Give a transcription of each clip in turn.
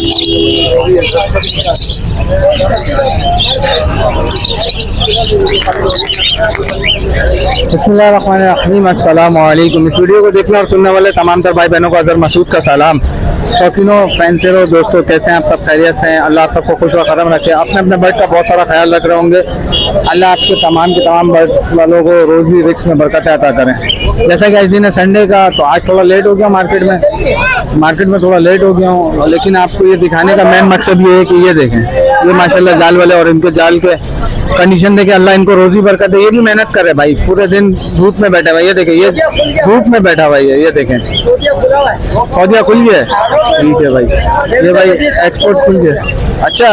बिस्मिल्लाहिर्रहमानिर्रहीम, अस्सलाम वालेकुम। इस वीडियो को देखने और सुनने वाले तमाम तर भाई बहनों को अज़र मसूद का सलाम। शौकीनों, फैंसेरो, दोस्तों, कैसे हैं आप सब? खैरियत से हैं? अल्लाह आप सबको खुश व खरम रखे। अपने अपने बर्ड का बहुत सारा ख्याल रख रहे होंगे। अल्लाह आपके तमाम के तमाम बर्ड वालों को रोज़ी रिस्क में बरकत अता करें। जैसा कि आज दिन है संडे का, तो आज थोड़ा लेट हो गया मार्केट में थोड़ा लेट हो गया हूँ, लेकिन आपको ये दिखाने का मेन मकसद ये है कि ये देखें, ये माशाल्लाह जाल वाले, और इनके जाल के कंडीशन देखे, अल्लाह इनको रोजी बरकत दे। ये भी मेहनत करे भाई, पूरे दिन धूप में बैठा हुआ। ये देखें, ये धूप में बैठा हुआ है। ये देखें, सौदिया खुल गया है। ठीक है भाई, ये भाई एक्सपोर्ट खुल गया। अच्छा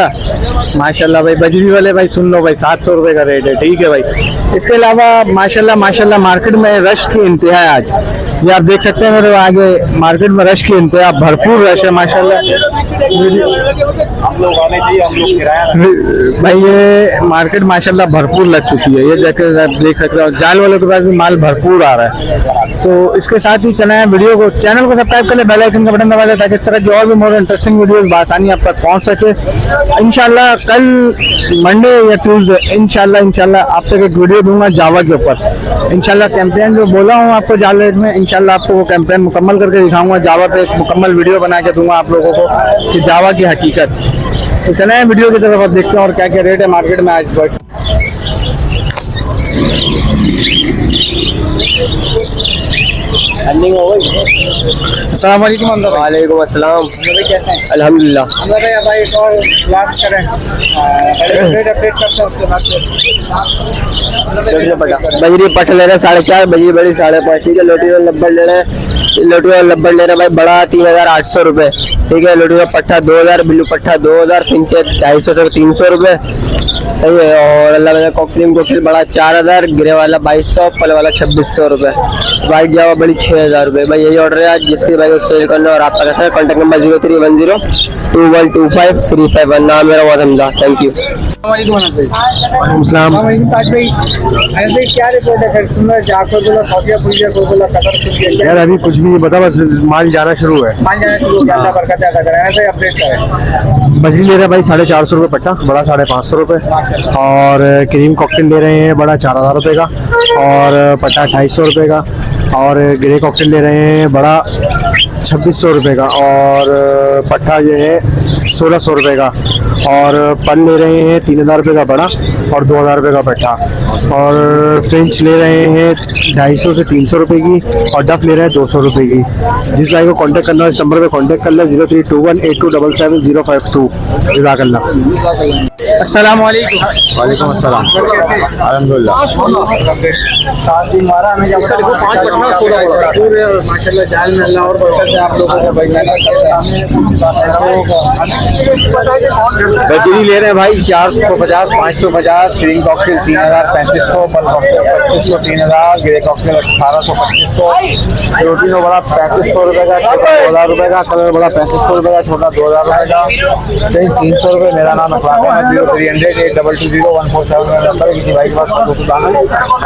माशाल्लाह भाई, बजरी वाले भाई सुन लो भाई, 700 रुपये का रेट है। ठीक है भाई। इसके अलावा माशाल्लाह मार्केट में रश की इंतहा है आज। ये आप देख सकते हैं मेरे आगे, मार्केट में रश की इंतहा, भरपूर रश है माशाल्लाह। हम लोग आने चाहिए, हम लोग किराया भाई। ये मार्केट माशाल्लाह भरपूर लग चुकी है। ये देख सकते हो, जाल वालों के पास भी माल भरपूर आ रहा है। तो इसके साथ ही चलाएं वीडियो को, चैनल को सब्सक्राइब कर ले, बेल आइकन का बटन दबा दें, ताकि इस तरह की और भी मोर इंटरेस्टिंग वीडियोस बआसानी आप तक पहुंच सके। इंशाल्लाह कल मंडे या ट्यूसडे इंशाल्लाह आप तक एक वीडियो दूंगा जावा के ऊपर। इंशाल्लाह कैंपेन जो बोला हूँ आपको जाल रेट में, इंशाल्लाह आपको वो कैंपेन मुकम्मल करके दिखाऊंगा। जावा पे एक मुकम्मल वीडियो बना के दूंगा आप लोगों को कि जावा की हकीकत। तो चलें वीडियो की तरफ, अब देखते हैं और क्या क्या रेट है मार्केट में आज। बट अस्सलाम वालेकुम। वालेकुम अस्सलाम। कैसे हैं? अल्हम्दुलिल्लाह। भाई एक और बात करें, रेट अपडेट करते हैं उसके बाद बजरी पट ले रहे 4.5, बजरी बड़ी 5.5। ठीक है। लोटी वाला लब्बड़ ले रहे हैं, लोटी वाला लब्बड़ ले रहे हैं भाई बड़ा 3800 रुपये। ठीक है। लोटी वाला पट्टा 2000, बिल्लू पट्टा 2000, फिंके 250 से 300 रुपये। सही है। और अल्लाह मेरा कोकिल बड़ा 4000, गिरे वाला 2200, पल वाला 2600 रुपये, वाइट जावा बड़ी 6000 रुपये। भाई यही ऑर्डर है आज, जिसके भाई को सेल करना और आपका कैसा है। Contact number 0310212535। नाम मेरा बहुत हमजा। Thank you. यार अभी कुछ भी नहीं बता, बस माल जाना शुरू है। बजरी ले रहे हैं भाई 450 रुपये पट्टा, बड़ा 550 रुपये। और क्रीम कॉकटेल ले रहे हैं बड़ा 4000 रुपये का, और पट्टा 250 रुपये का। और ग्रे कॉकटेल ले रहे हैं बड़ा 2600 रुपये का, और पट्टा जो है 1600 रुपये का। और पल ले रहे हैं 3000 रुपये का बड़ा, और 2000 रुपये का पट्टा। और फ्रेंच ले रहे हैं 250 से 300 रुपये की, और डफ ले रहे हैं 200 रुपये की। जिस भाई को कांटेक्ट करना है इस नंबर पे कांटेक्ट कर ले, 032182777052। जज़ाकल्लाह। अस्सलाम वालेकुम। वालेकुम अस्सलाम। अल्हम्दुलिल्लाह। माशाल्लाह जाल में अल्लाह और बरकत दे आप लोगों को। बजरी ले रहे हैं भाई 450, 550, ग्रीन कॉकटेल 3000, 3500, पल कॉकटेल 2500, 3000, ग्रे कॉकटेल 1800, 2500, रोटीनो बड़ा 3500 रुपये का, छोटा 2000 रुपये का, कलर बड़ा 3500 रुपये का, छोटा 2000 रुपये का, 300 रुपये। मेरा नाम अखलाक है, 0300822147 नंबर। किसी भाई के पास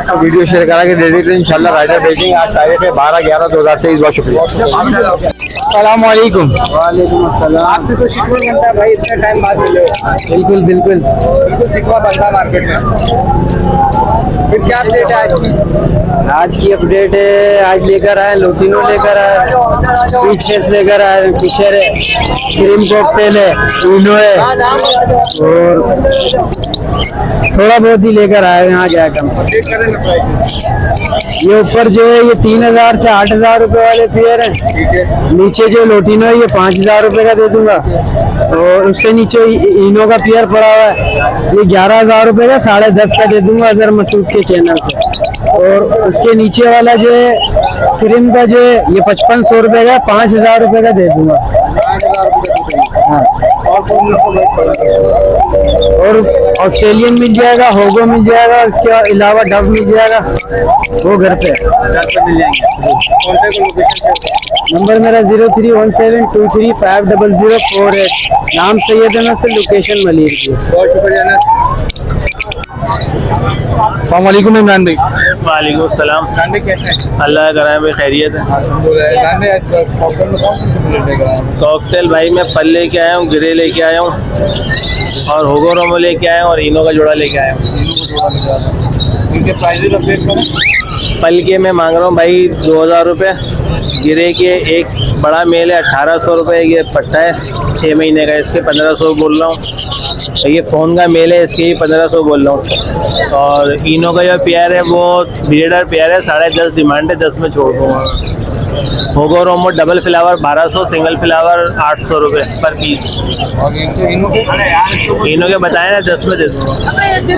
तो वीडियो शेयर करा के दे देते इंशाल्लाह। राइडर भेजेंगे। आज तारीख है 12/11/2023। बहुत शुक्रिया। अस्सलाम वालेकुम। वालेकुम अस्सलाम। आपसे तो शिकवा बनता है भाई, इतने टाइम बाद मिले। बिल्कुल शिकवा बनता है मार्केट में। फिर क्या अपडेट है आज की अपडेट है? आज लेकर आए लोटिनो, लेकर आए पीछे लेकर आए, पीछे क्रीम कॉकटेल है, ऊनो है, और थोड़ा बहुत ही लेकर आए। यहाँ क्या कम ये ऊपर जो है ये 3000 से 8000 रुपये वाले पेयर हैं। नीचे जो लोटिनो है ये 5000 रुपये का दे दूंगा, और उससे नीचे इनो का पेयर पड़ा हुआ है, ये 11000 रुपये का 10.5 का दे दूंगा अजहर मसूद के चैनल से। और उसके नीचे वाला जो है क्रीम का जो है ये 5500 रुपये का 5000 रुपये का दे दूंगा। हाँ। और ऑस्ट्रेलियन मिल जाएगा, होगो मिल जाएगा, इसके अलावा डब मिल जाएगा, वो घर पे मिल जाएंगे। नंबर मेरा 0317235004 नाम सैयद अनस से, लोकेशन मलिर की। बहुत शुक्रिया ना। अस्सलामुअलैकुम इमरान भाई। वालेकुम सलाम। इमरान भाई कैसे हैं? अल्लाह कराए भाई खैरियत है। इमरान भाई आज कॉकटेल में कौन सी प्लेट लेकर आए हैं? कॉकटेल भाई मैं पल लेके आया हूँ, गिरे लेके आया हूँ और होगो रोमो लेके आया हूँ और इनो का जोड़ा लेके आया हूँ। इनके प्राइजेस अपडेट करें। पल के मैं मांग रहा हूँ भाई 2000 रुपये, गिरे के एक बड़ा मेल है 1800 रुपये, ये पट्टा है 6 महीने का, इसके 1500 बोल रहा हूँ। ये फ़ोन का मेल है, इसके ही 1500 बोल रहा हूँ। और इनो का जो पेयर है वो ब्रीडर पेयर है, 10.5 डिमांड है, 10 में छोड़ दूँगा। होगो रोमो डबल फ्लावर 1200, सिंगल फ्लावर 800 रुपये पर पीस। और इनको इनो के बताए ना 10 में दे दूँगा।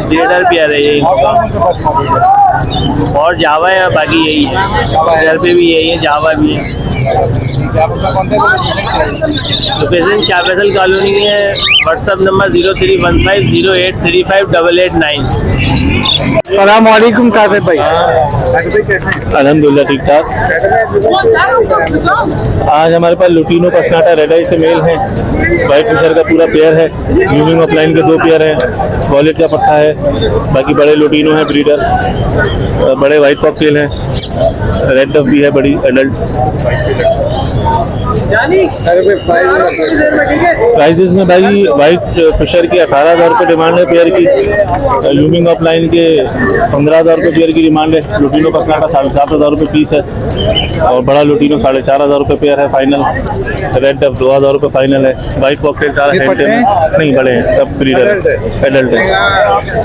ब्रीडर पेयर है ये। और कौन से पास मौजूद है? और जावा है, बाकी यही है, घर पे भी यही है, जावा भी है। आप अपना कॉन्टैक्ट लोकेशन शाहफैसल कॉलोनी है। WhatsApp number 031508358889। सलामकुम कादिर भाई। अल्हम्दुलिल्लाह ठीक ठाक। आज हमारे पास लुटीनो पसनाटा रेड आई से मेल है, वाइट फिशर का पूरा पेयर है, यूनिंग ऑफलाइन के 2 पेयर हैं, वॉलेट का पट्टा है, बाकी बड़े लुटीनो है ब्रीडर, बड़े वाइट कॉकटेल हैं, रेड डफ भी है बड़ी एडल्ट। प्राइजेस में भाई वाइट फिशर की 18,000 रुपये डिमांड है पेयर की, यूमिंग ऑफलाइन के 15,000 रुपये पेयर की डिमांड है, लुटीनो पसनाटा 7,500 रुपये पीस है और बड़ा लुटीनो 4,500 रुपये पेयर है फाइनल। रेड डफ 2,000 रुपये फाइनल है। वाइट कॉकटेल सारा हैंड में नहीं, बड़े हैं सब ब्रीडर एडल्ट है।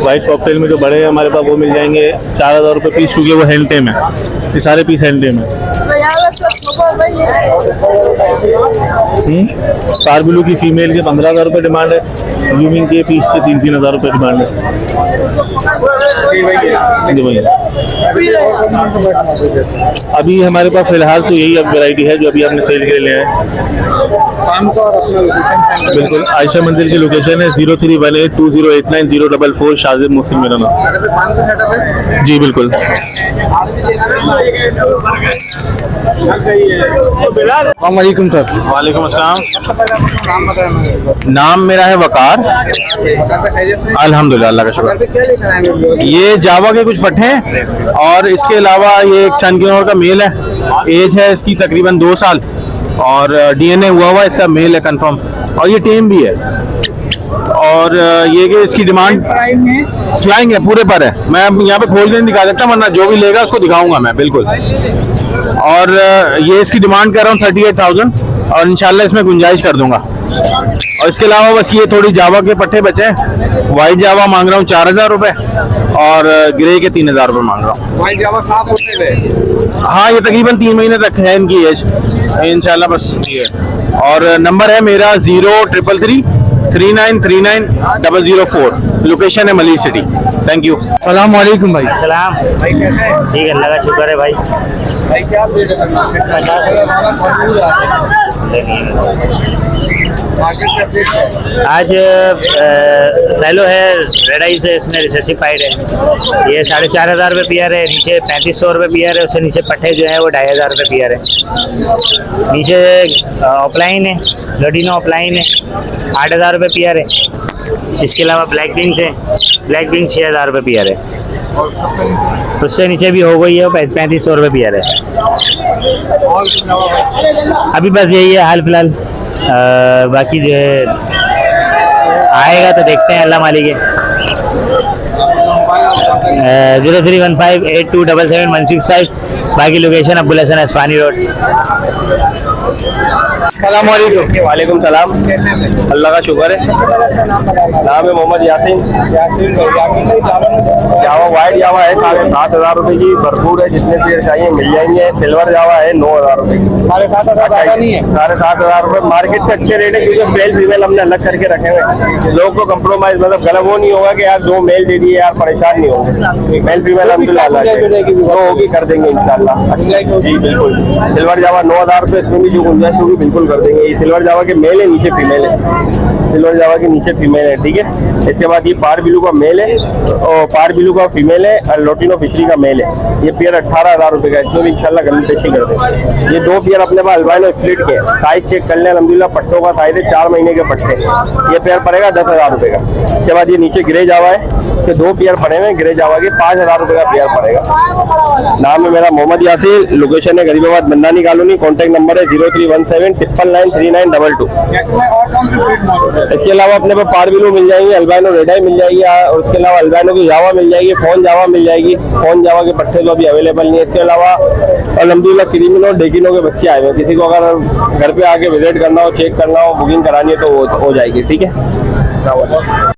वाइट कॉकटेल में जो बड़े हैं हमारे पास वो मिल जाएंगे 4,000 रुपये पीस, क्योंकि वो हैंड टेम है, ये सारे पीस हैंड टेम है। कार्बिलू की फीमेल के 15,000 रुपये डिमांड है, यूमिंग के पीस के 3,000 रुपये डिमांड है। जी भैया, अभी हमारे पास फिलहाल तो यही अब वैरायटी है जो अभी आपने सेल के लिए ले आए। बिल्कुल, आयशा मंदिर की लोकेशन है 03182089 शाजिब मुहसिन मेरा नाम। जी बिल्कुल। वालेकुम सर। वालेकुम अस्सलाम। नाम बताएं। नाम मेरा है वकार। अल्हम्दुलिल्लाह, अल्लाह का शुक्र। ये जावा के कुछ पट्टे हैं और इसके अलावा ये एक सनक्योर का मेल है, एज है इसकी तकरीबन 2 साल और डीएनए हुआ इसका मेल है कंफर्म, और ये टेम भी है। और ये कि इसकी डिमांड फ्लाइंग है, पूरे पर है। मैं यहाँ पे खोल के नहीं दिखा सकता, वरना जो भी लेगा उसको दिखाऊंगा मैं बिल्कुल। और ये इसकी डिमांड कर रहा हूँ 38,000 और इंशाल्लाह इसमें गुंजाइश कर दूंगा। और इसके अलावा बस ये थोड़ी जावा के पट्टे बचे हैं। वाइट जावा मांग रहा हूँ 4,000 रुपये और ग्रे के 3,000 रुपये मांग रहा हूँ। वाइट जावा साफ होते हुए। हाँ, ये तकरीबन 3 महीने तक है इनकी एज, इंशाल्लाह बस ये है। और नंबर है मेरा 0333 3939 004, लोकेशन है मलिर सिटी। Thank you. सलाम वालेकुम भाई। सलाम। भाई कैसे हैं? ठीक है, अल्लाह का शुक्र है भाई। भाई क्या रेट है? मार्केट का रेट है। आज सैलो है, रेड आई से, इसमें रिसेसिव पाइड है, ये 4,500 रुपये पियर है, नीचे 3500 रुपये पियर है, उससे नीचे पट्टे जो है वो 2,500 रुपये पियर है, नीचे ऑफलाइन है, लुटीनो ऑफलाइन है 8,000 रुपये पियर है, इसके अलावा ब्लैक विंग्स है, ब्लैक विंग 6,000 रुपये पियर है, उससे नीचे भी हो गई है 3500 रुपये पियर है। अभी बस यही है हाल फिलहाल, बाकी जो है आएगा तो देखते हैं, अल्लाह मालिक है। 031582777165, बाकी लोकेशन अब्बुल हसन अस्वानी रोड। सलाम वालेकुम। वालेकुम सलाम। अल्लाह का शुक्र है। नाम है मोहम्मद यासीन। जावा वाइट जावा है 7,500 रुपये की, भरपूर है, जितने पेड़ चाहिए मिल जाएंगे। सिल्वर जावा है 9,000 रुपये की। 7,500 नहीं है। 7,500 रुपये मार्केट से अच्छे रेट है, क्योंकि मेल फीमेल हमने अलग करके रखे हुए। लोग को कंप्रोमाइज मतलब गलत वो नहीं होगा कि यार 2 मेल दे दिए यार परेशान नहीं होंगे। मेल फीमेल हम होगी कर देंगे इंशाल्लाह। जी बिल्कुल। सिल्वर जावा 9,000 रुपये, इसमें भी जो गुंजाइश होगी बिल्कुल कर देंगे। ये सिल्वर जावा के मेल है, नीचे फीमेल है। सिल्वर जावा के नीचे फीमेल है, ठीक है। इसके बाद ये पार ब्लू का मेल है और पार ब्लू का फीमेल है और लोटिनो फिशरी का मेल है। ये पेयर 18,000 रुपए का, इसमें भी इंशाल्लाह कमी पेशी कर देंगे। ये 2 पेयर अपने पास अल्बाइनो स्प्लिट के, साइज चेक कर लें अल्हम्दुलिल्लाह, पट्टों का साइज है 4 महीने के पट्टे। ये पेयर पड़ेगा 10,000 रुपए का। उसके बाद ये नीचे ग्रे जावा है, इसके 2 पेयर पड़े हुए ग्रे जावा के, 5,000 रुपए का पेयर पड़ेगा। नाम है मेरा मोहम्मद यासीर, लोकेशन है Garibabad bandhani colony, contact number है 0317 999 3922। इसके अलावा अपने पे पार ब्लू मिल जाएंगे, अल्बाइनो रेड आई मिल जाएगी और उसके अलावा अल्बाइनो की जावा मिल जाएगी, फोन जावा मिल जाएगी। फोन जावा के पट्टे तो अभी अवेलेबल नहीं है। इसके अलावा अल्हम्दुलिल्लाह क्रीमिनो और डेकिनो के बच्चे आए हुए हैं, किसी को अगर घर पे आके विजिट करना हो, चेक करना हो, बुकिंग करानी है तो हो जाएगी, ठीक है।